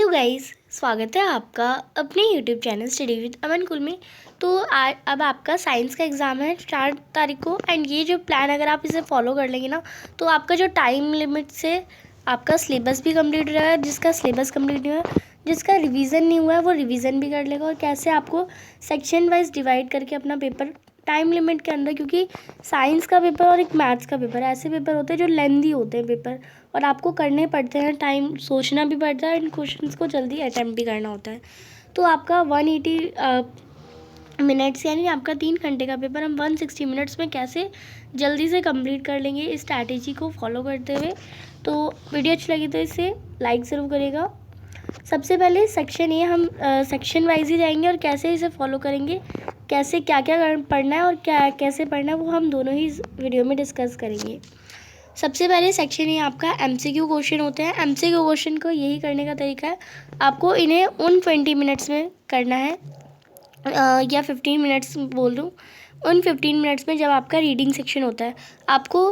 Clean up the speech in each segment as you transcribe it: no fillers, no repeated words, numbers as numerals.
Hello guys, स्वागत है आपका अपने यूट्यूब चैनल स्टडी विद अमन कुल में। तो अब आपका साइंस का एग्ज़ाम है 4 तारीख को। एंड ये जो प्लान अगर आप इसे फॉलो कर लेंगे ना, तो आपका जो टाइम लिमिट से आपका सिलेबस भी कंप्लीट हो जाएगा। जिसका सिलेबस कंप्लीट नहीं हुआ, जिसका रिवीजन नहीं हुआ है, वो रिवीजन भी कर लेगा। और कैसे आपको सेक्शन वाइज डिवाइड करके अपना पेपर टाइम लिमिट के अंदर, क्योंकि साइंस का पेपर और एक मैथ्स का पेपर ऐसे पेपर होते हैं जो लेंदी होते हैं पेपर, और आपको करने पड़ते हैं, टाइम सोचना भी पड़ता है एंड क्वेश्चंस को जल्दी अटैम्प्ट भी करना होता है। तो आपका 180 मिनट्स यानी आपका 3 घंटे का पेपर हम 160 मिनट्स में कैसे जल्दी से कंप्लीट कर लेंगे इस स्ट्रैटेजी को फॉलो करते हुए। तो वीडियो अच्छी लगी तो इसे लाइक ज़रूर करेगा। सबसे पहले सेक्शन ए हम सेक्शन वाइज ही जाएंगे और कैसे इसे फॉलो करेंगे, कैसे क्या क्या पढ़ना है और क्या कैसे पढ़ना है, वो हम दोनों ही वीडियो में डिस्कस करेंगे। सबसे पहले सेक्शन ये आपका एमसीक्यू क्वेश्चन होते हैं। एमसीक्यू क्वेश्चन को यही करने का तरीका है, आपको इन्हें उन 20 मिनट्स में करना है, या 15 मिनट्स बोल दूँ, उन 15 मिनट्स में जब आपका रीडिंग सेक्शन होता है। आपको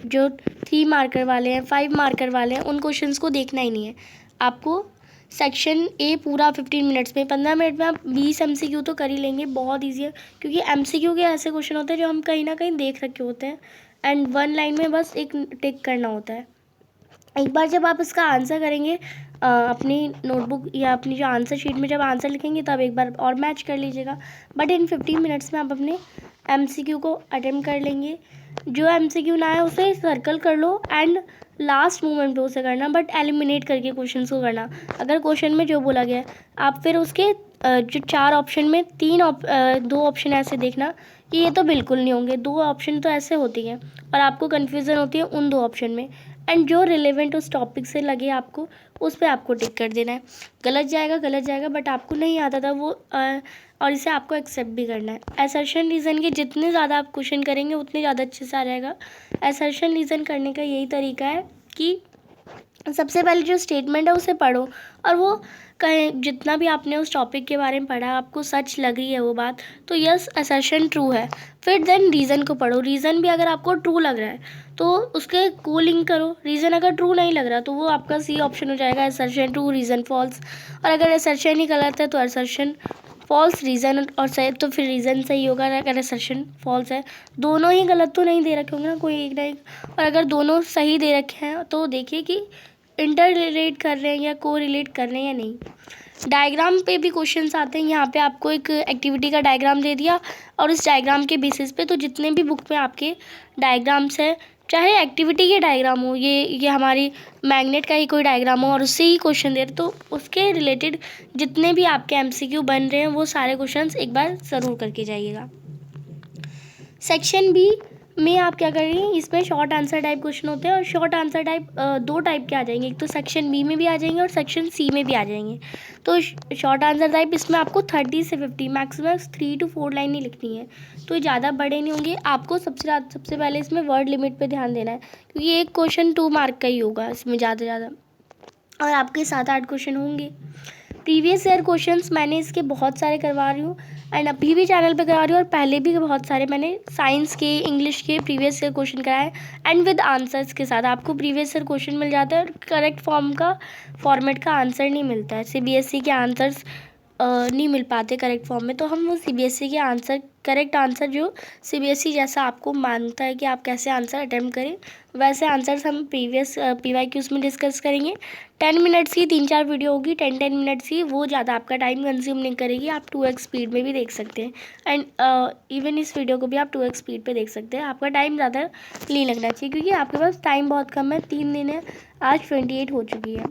जो 3 मार्कर वाले हैं, 5 मार्कर वाले हैं, उन क्वेश्चंस को देखना ही नहीं है। आपको सेक्शन ए पूरा 15 मिनट्स में, 15 मिनट में आप 20 एमसीक्यू तो कर ही लेंगे, बहुत ईजी है। क्योंकि एमसीक्यू के ऐसे क्वेश्चन होते हैं जो हम कहीं ना कहीं देख रखे होते हैं एंड 1 लाइन में बस एक टिक करना होता है। एक बार जब आप इसका आंसर करेंगे अपनी नोटबुक या अपनी जो आंसर शीट में जब आंसर लिखेंगे, तब एक बार और मैच कर लीजिएगा। बट इन 15 मिनट्स में आप अपने एमसीक्यू को अटेम्प्ट कर लेंगे। जो एमसीक्यू ना है उसे सर्कल कर लो एंड लास्ट मोमेंट पे उसे करना, बट एलिमिनेट करके क्वेश्चन को करना। अगर क्वेश्चन में जो बोला गया है, आप फिर उसके जो 4 ऑप्शन में 2 ऑप्शन ऐसे देखना कि ये तो बिल्कुल नहीं होंगे, 2 ऑप्शन तो ऐसे होती हैं और आपको कन्फ्यूज़न होती है उन 2 ऑप्शन में। एंड जो रिलेवेंट उस टॉपिक से लगे आपको, उस पर आपको टिक कर देना है। गलत जाएगा, बट आपको नहीं आता था वो, और इसे आपको एक्सेप्ट भी करना है। असर्शन रीज़न के जितने ज़्यादा आप क्वेश्चन करेंगे उतने ज़्यादा अच्छे से आ जाएगा। असर्शन रीज़न करने का यही तरीका है कि सबसे पहले जो स्टेटमेंट है उसे पढ़ो, और वो कहें जितना भी आपने उस टॉपिक के बारे में पढ़ा आपको सच लग रही है वो बात, तो यस असर्शन ट्रू है। फिर देन रीज़न को पढ़ो। रीज़न भी अगर आपको ट्रू लग रहा है तो उसके को लिंक करो। रीज़न अगर ट्रू नहीं लग रहा तो वो आपका सी ऑप्शन हो जाएगा, असर्शन ट्रू रीज़न फॉल्स। और अगर असर्शन ही गलत है तो असर्शन फॉल्स, रीज़न और सही तो फिर रीज़न सही होगा। अगर असर्शन फॉल्स है, दोनों ही गलत तो नहीं दे रखे होंगे ना, कोई एक ना एक। और अगर दोनों सही दे रखे हैं तो देखिए कि इंटर रिलेट कर रहे हैं या को रिलेट कर रहे हैं या नहीं। डायग्राम पे भी क्वेश्चंस आते हैं। यहाँ पे आपको एक एक्टिविटी का डायग्राम दे दिया और इस डायग्राम के बेसिस पे तो जितने भी बुक में आपके डायग्राम्स हैं, चाहे एक्टिविटी के डायग्राम हो, ये हमारी मैग्नेट का ही कोई डायग्राम हो और उससे ही क्वेश्चन दे रहे, तो उसके रिलेटेड जितने भी आपके एमसीक्यू बन रहे हैं वो सारे क्वेश्चंस एक बार ज़रूर करके जाइएगा। सेक्शन बी में आप क्या करेंगे, इसमें शॉर्ट आंसर टाइप क्वेश्चन होते हैं। और शॉर्ट आंसर टाइप 2 टाइप के आ जाएंगे, एक तो सेक्शन बी में भी आ जाएंगे और सेक्शन सी में भी आ जाएंगे। तो शॉर्ट आंसर टाइप इसमें आपको 30 से 50 मैक्सिमम 3 to 4 लाइन ही लिखनी है, तो ज़्यादा बड़े नहीं होंगे। आपको सबसे पहले इसमें वर्ड लिमिट पर ध्यान देना है, क्योंकि एक क्वेश्चन 2 मार्क का ही होगा इसमें ज़्यादा से ज़्यादा, और आपके 7-8 क्वेश्चन होंगे। प्रीवियस ईयर क्वेश्चंस मैंने इसके बहुत सारे करवा रही हूँ एंड अभी भी चैनल पे करा रही हूँ, और पहले भी बहुत सारे मैंने साइंस के, इंग्लिश के प्रीवियस ईयर क्वेश्चन कराए एंड विद आंसर्स के साथ। आपको प्रीवियस ईयर क्वेश्चन मिल जाता है और करेक्ट फॉर्मेट का आंसर नहीं मिलता है। सीबीएसई के आंसर्स नहीं मिल पाते करेक्ट फॉर्म में, तो हम वो सीबीएसई के आंसर, करेक्ट आंसर जो सीबीएसई जैसा आपको मानता है कि आप कैसे आंसर अटेम्प्ट करें, वैसे आंसर्स हम प्रीवियस पीवाईक्यूज़ में डिस्कस करेंगे। 10 मिनट्स की 3-4 वीडियो होगी, 10 मिनट्स की, वो ज़्यादा आपका टाइम कंज्यूम नहीं करेगी। आप 2x स्पीड में भी देख सकते हैं एंड इवन इस वीडियो को भी आप 2x स्पीड पे देख सकते हैं। आपका टाइम ज़्यादा नहीं लगना चाहिए, क्योंकि आपके पास टाइम बहुत कम है, 3 दिन है, आज 28 हो चुकी है।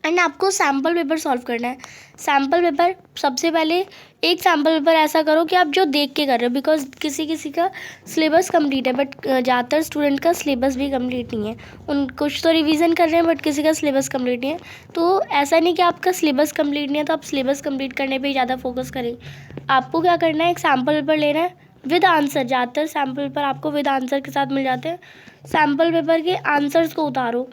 एंड आपको सैम्पल पेपर सॉल्व करना है। सैम्पल पेपर सबसे पहले एक सैम्पल पेपर ऐसा करो कि आप जो देख के कर रहे हो, बिकॉज किसी का सिलेबस कंप्लीट है बट ज़्यादातर स्टूडेंट का सिलेबस भी कंप्लीट नहीं है। उन कुछ तो रिवीजन कर रहे हैं बट किसी का सिलेबस कंप्लीट नहीं है। तो ऐसा नहीं कि आपका सिलेबस कंप्लीट नहीं है तो आप सिलेबस कंप्लीट करने पे ही ज़्यादा फोकस करें। आपको क्या करना है, एक सैम्पल पेपर लेना है विद आंसर। ज़्यादातर सैम्पल पेपर आपको विद आंसर के साथ मिल जाते हैं। सैम्पल पेपर के आंसर्स को उतारो,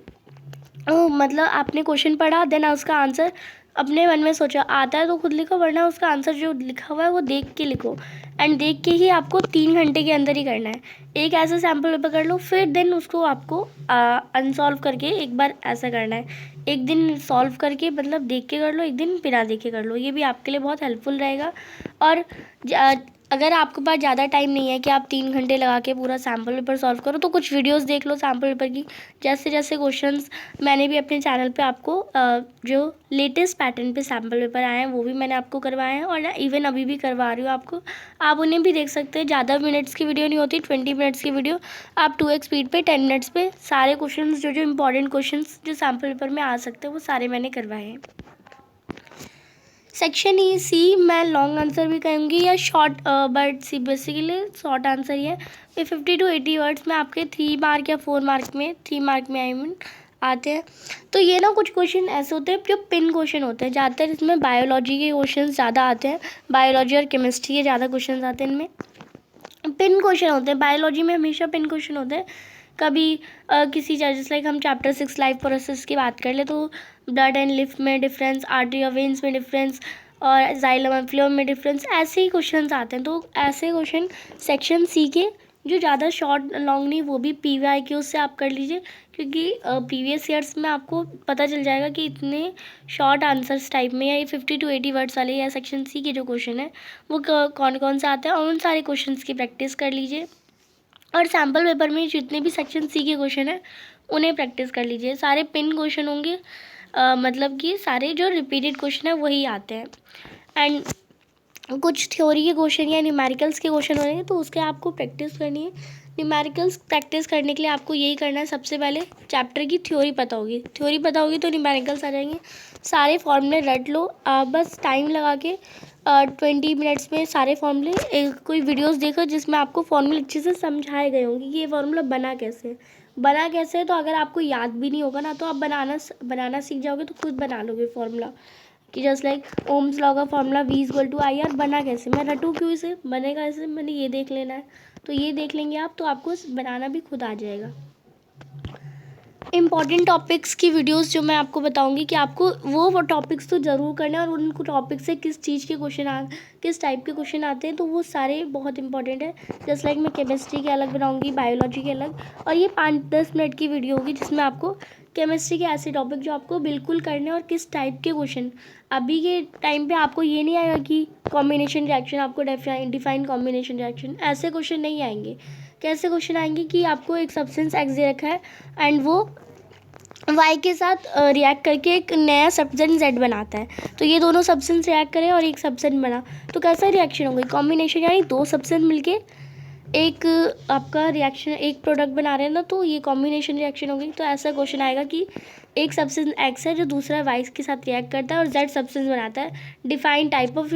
मतलब आपने क्वेश्चन पढ़ा, देन उसका आंसर अपने मन में सोचो, आता है तो खुद लिखो, वरना उसका आंसर जो लिखा हुआ है वो देख के लिखो। एंड देख के ही आपको 3 घंटे के अंदर ही करना है। एक ऐसा सैम्पल पेपर कर लो, फिर देन उसको आपको अनसॉल्व करके एक बार ऐसा करना है। एक दिन सॉल्व करके मतलब देख के कर लो, एक दिन बिना देख के कर लो। ये भी आपके लिए बहुत हेल्पफुल रहेगा। और अगर आपके पास ज़्यादा टाइम नहीं है कि आप 3 घंटे लगा के पूरा सैम्पल पेपर सॉल्व करो, तो कुछ वीडियोस देख लो सैम्पल पेपर की। जैसे जैसे क्वेश्चंस मैंने भी अपने चैनल पे आपको जो लेटेस्ट पैटर्न पे सैम्पल पेपर आए हैं वो भी मैंने आपको करवाए हैं, और ना इवन अभी भी करवा रही हूँ आपको। आप उन्हें भी देख सकते हैं। ज़्यादा मिनट्स की वीडियो नहीं होती, 20 मिनट्स की वीडियो। आप 2x स्पीड पे 10 मिनट्स पे सारे क्वेश्चन जो जो इंपॉर्टेंट क्वेश्चन जो सैम्पल पेपर में आ सकते हैं वो सारे मैंने करवाए हैं। सेक्शन ई सी मैं लॉन्ग आंसर भी कहूँगी या short, but see basically short answer ही है। 50 to 80 वर्ड्स में आपके 3 मार्क या 4 मार्क में, 3 मार्क में आई मीन आते हैं। तो ये ना कुछ क्वेश्चन ऐसे होते हैं जो पिन क्वेश्चन होते हैं। ज़्यादातर इसमें बायोलॉजी के क्वेश्चन ज़्यादा आते हैं, बायोलॉजी और केमिस्ट्री के ज़्यादा क्वेश्चन आते हैं। इनमें पिन क्वेश्चन होते हैं, बायोलॉजी में हमेशा पिन क्वेश्चन होते हैं। कभी किसी जैसे लाइक हम चैप्टर 6 लाइफ प्रोसेस की बात कर ले, तो ब्लड एंड लिफ में डिफरेंस, आर्टरी और वेन्स में डिफरेंस, और जाइलम और फ्लोएम में डिफरेंस, ऐसे ही क्वेश्चंस आते हैं। तो ऐसे क्वेश्चन सेक्शन सी के जो ज़्यादा शॉर्ट लॉन्ग नहीं, वो भी PYQ से आप कर लीजिए, क्योंकि प्रीवियस ईयर्स में आपको पता चल जाएगा कि इतने शॉर्ट आंसर्स टाइप में या ये 50 to 80 वर्ड्स वाले या सेक्शन सी के जो क्वेश्चन है वो कौन कौन से आते हैं, और उन सारे क्वेश्चंस की प्रैक्टिस कर लीजिए। और सैम्पल पेपर में जितने भी सेक्शन सी के क्वेश्चन हैं उन्हें प्रैक्टिस कर लीजिए। सारे पिन क्वेश्चन होंगे, मतलब कि सारे जो रिपीटेड क्वेश्चन है वही आते हैं। एंड कुछ थ्योरी के क्वेश्चन या न्यूमेरिकल्स के क्वेश्चन हो रहे हैं तो उसके आपको प्रैक्टिस करनी है। न्यूमेरिकल्स प्रैक्टिस करने के लिए आपको यही करना है, सबसे पहले चैप्टर की थ्योरी पता होगी। थ्योरी पता होगी तो न्यूमेरिकल्स आ जाएंगे। सारे फॉर्मूले रट लो, बस टाइम लगा के 20 मिनट्स में सारे फॉर्मूले। कोई वीडियोस देखो जिसमें आपको फॉर्मूले अच्छे से समझाए गए होंगे कि ये फॉर्मूला बना कैसे है। तो अगर आपको याद भी नहीं होगा ना, तो आप बनाना सीख जाओगे तो खुद बना लोगे फॉर्मूला, कि जस्ट लाइक ओम्स लॉ का फॉर्मूला V=IR बना कैसे, मैं रटूँ क्यों इसे, बनेगा ऐसे, मैंने ये देख लेना है। तो ये देख लेंगे आप, तो आपको बनाना भी खुद आ जाएगा। इम्पॉर्टेंट टॉपिक्स की वीडियोस जो मैं आपको बताऊंगी कि आपको वो टॉपिक्स तो ज़रूर करना है, और उन टॉपिक से किस चीज़ के क्वेश्चन किस टाइप के क्वेश्चन आते हैं तो वो सारे बहुत इंपॉर्टेंट है। जस्ट लाइक मैं केमिस्ट्री के अलग बनाऊंगी, बायोलॉजी के अलग, और ये 5-10 मिनट की वीडियो होगी जिसमें आपको केमिस्ट्री के ऐसे टॉपिक जो आपको बिल्कुल करने और किस टाइप के क्वेश्चन। अभी के टाइम पे आपको ये नहीं आएगा कि कॉम्बिनेशन रिएक्शन, आपको डिफाइन कॉम्बिनेशन रिएक्शन, ऐसे क्वेश्चन नहीं आएंगे। कैसे क्वेश्चन आएंगे कि आपको एक सब्सटेंस एक्स दे रखा है एंड वो वाई के साथ रिएक्ट करके एक नया सब्सटेंस जेड बनाता है, तो ये दोनों सब्सटेंस रिएक्ट करें और एक सब्सटेंस बना, तो कैसा रिएक्शन होगी, कॉम्बिनेशन, यानी दो सब्सटेंस मिलके एक आपका रिएक्शन, एक प्रोडक्ट बना रहे हैं ना, तो ये कॉम्बिनेशन रिएक्शन होगी। तो ऐसा क्वेश्चन आएगा कि एक सब्सटेंस एक्स है जो दूसरा वाई के साथ रिएक्ट करता है और जेड सब्सटेंस बनाता है, define type of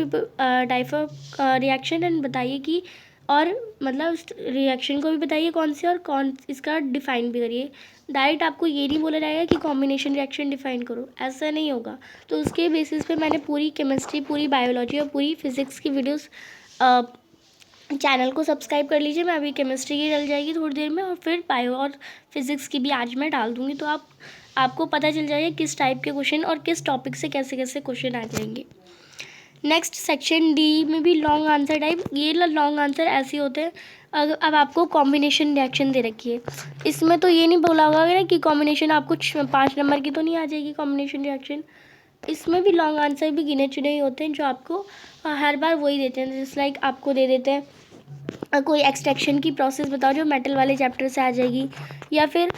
reaction, and बताइए कि, और मतलब उस रिएक्शन को भी बताइए कौन सी, और कौन इसका डिफाइन भी करिए। डायरेक्ट आपको ये नहीं बोला जाएगा कि कॉम्बिनेशन रिएक्शन डिफाइन करो, ऐसा नहीं होगा। तो उसके बेसिस पे मैंने पूरी केमिस्ट्री, पूरी बायोलॉजी और पूरी फिजिक्स की वीडियोस, चैनल को सब्सक्राइब कर लीजिए। मैं अभी केमिस्ट्री की डल जाएगी थोड़ी देर में, और फिर बायो और फिजिक्स की भी आज मैं डाल दूँगी, तो आपको पता चल जाएगा किस टाइप के क्वेश्चन और किस टॉपिक से कैसे कैसे क्वेश्चन आ जाएंगे। नेक्स्ट सेक्शन डी में भी लॉन्ग आंसर टाइप। ये लॉन्ग आंसर ऐसे होते हैं, अब आपको कॉम्बिनेशन रिएक्शन दे रखी है, इसमें तो ये नहीं बोला होगा ना कि कॉम्बिनेशन आपको 5 नंबर की तो नहीं आ जाएगी कॉम्बिनेशन रिएक्शन। इसमें भी लॉन्ग आंसर भी गिने चुने ही होते हैं जो आपको हर बार वही देते हैं। जैसे लाइक आपको दे देते हैं कोई एक्सट्रैक्शन की प्रोसेस बताओ जो मेटल वाले चैप्टर से आ जाएगी, या फिर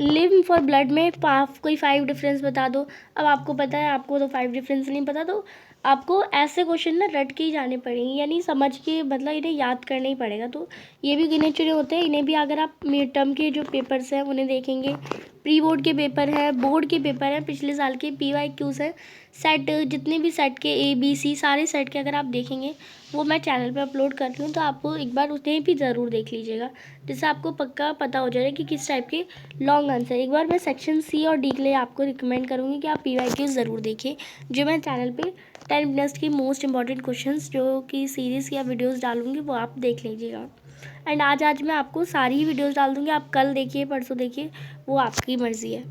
लिव फॉर ब्लड में कोई 5 डिफरेंस बता दो। अब आपको पता है, आपको तो 5 डिफरेंस नहीं पता, तो आपको ऐसे क्वेश्चन ना रट के ही जाने पड़ेंगे, यानी समझ के, मतलब इन्हें याद करना ही पड़ेगा। तो ये भी गिने चुने होते हैं, इन्हें भी अगर आप मिड टर्म के जो पेपर्स हैं उन्हें देखेंगे, प्री बोर्ड के पेपर हैं, बोर्ड के पेपर हैं, पिछले साल के PYQs हैं, सेट, जितने भी सेट के ABC सारे सेट के अगर आप देखेंगे, वो मैं चैनल पे अपलोड कर रही हूँ, तो आपको एक बार उन्हें भी ज़रूर देख लीजिएगा, जिससे आपको पक्का पता हो जाएगा कि किस टाइप के लॉन्ग आंसर। एक बार मैं सेक्शन C और D के लिए आपको रिकमेंड करूँगी कि आप PYQs ज़रूर देखें, जो मैं चैनल पे 10 मिनट्स की मोस्ट इंपॉर्टेंट क्वेश्चंस जो कि सीरीज़ या वीडियोस डालूंगी वो आप देख लीजिएगा। एंड आज मैं आपको सारी ही वीडियोस डाल दूँगी, आप कल देखिए परसों देखिए, वो आपकी मर्ज़ी है।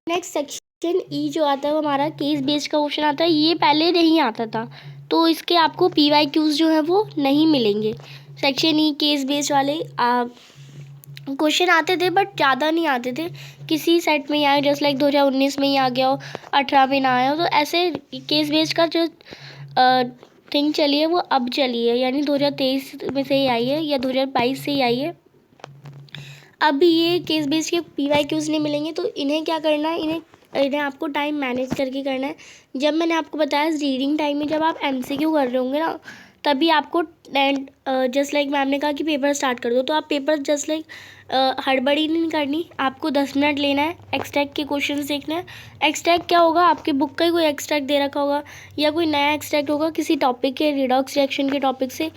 नेक्स्ट सेक्शन ई जो आता है वो हमारा केस बेस्ड का क्वेश्चन आता है, ये पहले नहीं आता था, तो इसके आपको PYQs जो है वो नहीं मिलेंगे। सेक्शन ई केस बेस्ड वाले क्वेश्चन आते थे बट ज़्यादा नहीं आते थे, किसी सेट में ही आए, जस्ट लाइक 2019 में ही आ गया हो, 18 में ना आया हो। तो ऐसे केस बेस्ड का जो थिंग चली है वो अब चली है, यानी 2023 में से ही आई है या 2022 से ही आई है। अब ये केस बेस्ड के PYQs नहीं मिलेंगे, तो इन्हें क्या करना है, इन्हें आपको टाइम मैनेज करके करना है। जब मैंने आपको बताया रीडिंग टाइम में जब आप MCQ कर रहे होंगे ना, तभी आपको जस्ट लाइक मैम ने कहा कि पेपर स्टार्ट कर दो, तो आप पेपर जस्ट लाइक हड़बड़ी नहीं करनी, आपको 10 मिनट लेना है, एक्सट्रैक्ट के क्वेश्चन देखना है। एक्सट्रैक्ट क्या होगा, आपके बुक का ही कोई एक्सट्रैक्ट दे रखा होगा या कोई नया एक्सट्रैक्ट होगा किसी टॉपिक के, रिडॉक्स रिएक्शन के टॉपिक से।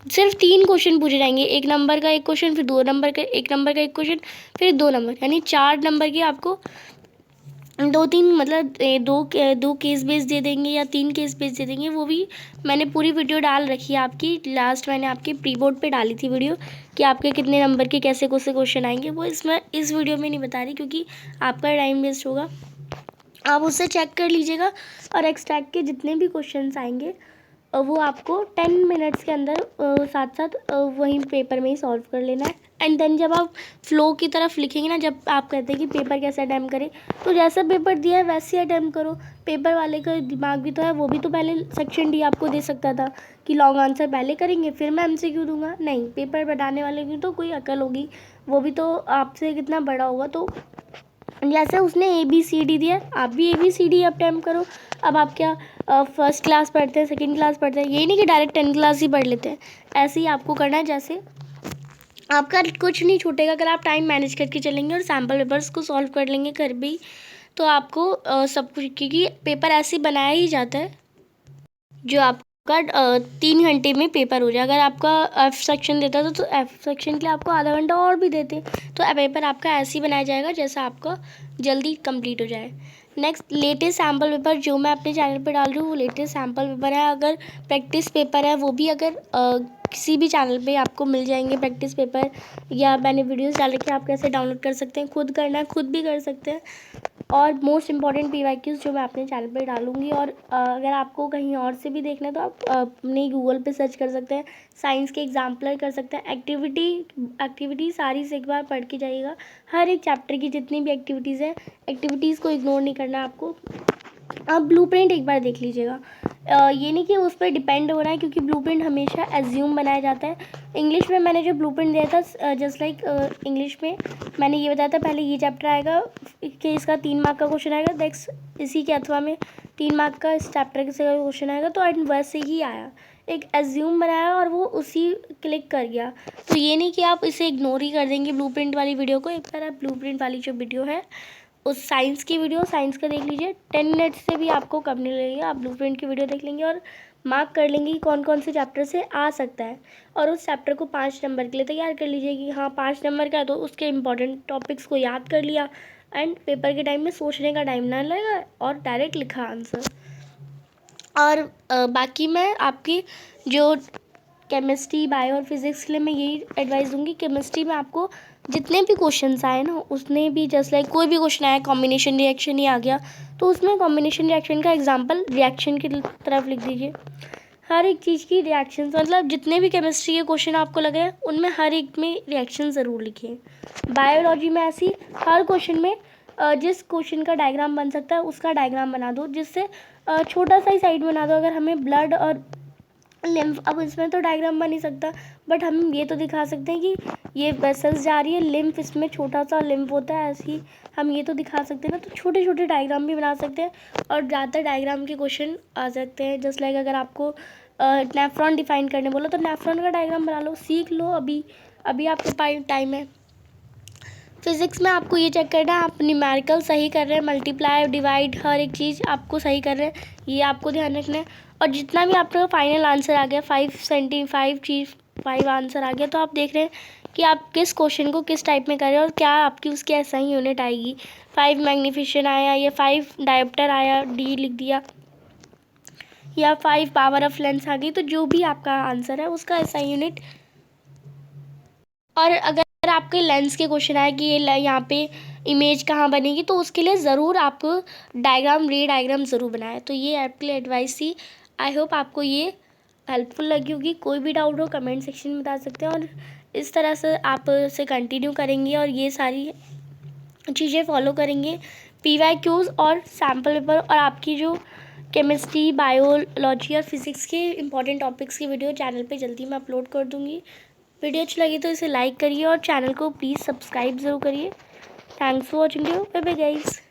सिर्फ 3 क्वेश्चन पूछे जाएंगे, 1 नंबर का 1 क्वेश्चन, फिर 2 नंबर का 1 नंबर का 1 क्वेश्चन, फिर 2 नंबर, यानी 4 नंबर के आपको 2-3 मतलब दो केस बेस दे देंगे या 3 केस बेस दे देंगे। वो भी मैंने पूरी वीडियो डाल रखी है आपकी, लास्ट मैंने आपके प्री बोर्ड पे डाली थी वीडियो कि आपके कितने नंबर के कैसे क्वेश्चन आएंगे। वो इसमें इस वीडियो में नहीं बता रही क्योंकि आपका टाइम वेस्ट होगा, आप उससे चेक कर लीजिएगा। और एक्सट्रैक्ट के जितने भी क्वेश्चंस आएंगे वो आपको 10 मिनट्स के अंदर साथ साथ वहीं पेपर में ही सॉल्व कर लेना है। एंड देन जब आप फ्लो की तरफ लिखेंगे ना, जब आप कहते हैं कि पेपर कैसे अटैम्प्ट करें, तो जैसा पेपर दिया है वैसे ही अटैम्प्ट करो। पेपर वाले का दिमाग भी तो है, वो भी तो पहले सेक्शन डी आपको दे सकता था कि लॉन्ग आंसर पहले करेंगे फिर मैं MCQ दूंगा। नहीं, पेपर बनाने वाले की तो कोई अकल होगी, वो भी तो आपसे कितना बड़ा होगा। तो जैसे उसने ABCD दिया, आप भी ABCD अटेम्प्ट करो। अब आप क्या फर्स्ट क्लास पढ़ते हैं, सेकंड क्लास पढ़ते हैं, ये नहीं कि डायरेक्ट 10 क्लास ही पढ़ लेते हैं। ऐसे ही आपको करना है, जैसे आपका कुछ नहीं छूटेगा अगर आप टाइम मैनेज करके चलेंगे और सैम्पल पेपर्स को सॉल्व कर लेंगे घर भी। तो आपको सब कुछ, क्योंकि पेपर ऐसे बनाया ही जाता है जो आपका 3 घंटे में पेपर हो जाए। अगर आपका F सेक्शन देता था तो F सेक्शन के लिए आपको आधा घंटा और भी देते, तो पेपर आपका ऐसे ही बनाया जाएगा जैसा आपका जल्दी कंप्लीट हो जाए। नेक्स्ट, लेटेस्ट सैम्पल पेपर जो मैं अपने चैनल पे डाल रही हूँ वो लेटेस्ट सैम्पल पेपर है। अगर प्रैक्टिस पेपर है वो भी अगर किसी भी चैनल पे आपको मिल जाएंगे प्रैक्टिस पेपर, या मैंने वीडियोस डाल रखी है, आप कैसे डाउनलोड कर सकते हैं, खुद करना है खुद भी कर सकते हैं। और मोस्ट इंपॉर्टेंट PYQs जो मैं अपने चैनल पे डालूंगी। और अगर आपको कहीं और से भी देखना है तो आप अपने गूगल पे सर्च कर सकते हैं, साइंस के एग्जाम्पलर कर सकते हैं। एक्टिविटी सारी से एक बार पढ़ के जाइएगा, हर एक चैप्टर की जितनी भी एक्टिविटीज़ है, एक्टिविटीज़ को इग्नोर नहीं करना आपको। आप ब्लूप्रिंट एक बार देख लीजिएगा, ये नहीं कि उस पर डिपेंड हो रहा है, क्योंकि ब्लूप्रिंट हमेशा एज्यूम बनाया जाता है। इंग्लिश में मैंने जो ब्लूप्रिंट दिया था, जस्ट लाइक इंग्लिश में मैंने ये बताया था, पहले ये चैप्टर आएगा कि इसका 3 मार्क का क्वेश्चन आएगा, नेक्स्ट इसी के अथवा में 3 मार्क का इस चैप्टर से क्वेश्चन आएगा। तो वैसे ही आया, एक एज्यूम बनाया और वो उसी क्लिक कर गया। तो ये नहीं कि आप इसे इग्नोर ही कर देंगे ब्लूप्रिंट वाली वीडियो को। एक बार आप ब्लूप्रिंट वाली जो वीडियो है उस साइंस की वीडियो, साइंस का देख लीजिए, 10 मिनट से भी आपको कम नहीं लगेगा। आप ब्लूप्रिंट की वीडियो देख लेंगे और मार्क कर लेंगे कि कौन कौन से चैप्टर से आ सकता है, और उस चैप्टर को 5 नंबर के लिए तैयार कर लीजिए कि हाँ 5 नंबर का है, तो उसके इंपॉर्टेंट टॉपिक्स को याद कर लिया। एंड पेपर के टाइम में सोचने का टाइम ना लगेगा और डायरेक्ट लिखा आंसर। और बाकी मैं आपकी जो केमिस्ट्री, बायो और फिज़िक्स के लिए मैं यही एडवाइस दूंगी। केमिस्ट्री में आपको जितने भी क्वेश्चंस आए ना, उसने भी जस्ट लाइक कोई भी क्वेश्चन आया, कॉम्बिनेशन रिएक्शन ही आ गया, तो उसमें कॉम्बिनेशन रिएक्शन का एग्जांपल रिएक्शन की तरफ लिख दीजिए। हर एक चीज़ की रिएक्शन, मतलब जितने भी केमिस्ट्री के क्वेश्चन आपको लगे उनमें हर एक में रिएक्शन ज़रूर लिखिए। बायोलॉजी में ऐसी हर क्वेश्चन में जिस क्वेश्चन का डायग्राम बन सकता है उसका डायग्राम बना दो, जिससे छोटा सा ही साइड बना दो। अगर हमें ब्लड और लिम्फ, अब इसमें तो डायग्राम बन नहीं सकता, बट हम ये तो दिखा सकते हैं कि ये वेसल्स जा रही है, लिम्फ इसमें छोटा सा लिम्फ होता है, ऐसे ही हम ये तो दिखा सकते हैं ना। तो छोटे छोटे डायग्राम भी बना सकते हैं और ज़्यादातर डायग्राम के क्वेश्चन आ सकते हैं। जस्ट लाइक अगर आपको नेफ्रॉन डिफाइन करने बोलो तो नेफ्रॉन का डायग्राम बना लो, सीख लो, अभी आपके पास टाइम है। फिज़िक्स में आपको ये चेक करना है आप न्यूमेरिकल सही कर रहे हैं, मल्टीप्लाई डिवाइड हर एक चीज़ आपको सही कर रहे हैं, ये आपको ध्यान रखना है। और जितना भी आपका फाइनल आंसर आ गया, 5 आंसर आ गया, तो आप देख रहे हैं कि आप किस क्वेश्चन को किस टाइप में कर रहे हैं और क्या आपकी उसकी SI यूनिट आएगी। 5 मैग्नीफिकेशन आया या 5 डायोप्टर आया, D लिख दिया, या 5 पावर ऑफ लेंस आ गई, तो जो भी आपका आंसर है उसका SI यूनिट। और अगर आपके लेंस के क्वेश्चन आए कि ये यहाँ पे इमेज कहाँ बनेगी, तो उसके लिए ज़रूर आप रे डायग्राम ज़रूर बनाएं। तो ये आपके लिए एडवाइस थी। आई होप आपको ये हेल्पफुल लगी होगी। कोई भी डाउट हो कमेंट सेक्शन में बता सकते हैं, और इस तरह से आप इसे कंटिन्यू करेंगे और ये सारी चीज़ें फॉलो करेंगे, PYQs और सैम्पल पेपर और आपकी जो केमिस्ट्री, बायोलॉजी और फिज़िक्स के इंपॉर्टेंट टॉपिक्स की वीडियो चैनल पे जल्दी मैं अपलोड कर दूँगी। वीडियो अच्छी लगी तो इसे लाइक करिए और चैनल को प्लीज़ सब्सक्राइब ज़रूर करिए। Thanks for watching, bye bye guys.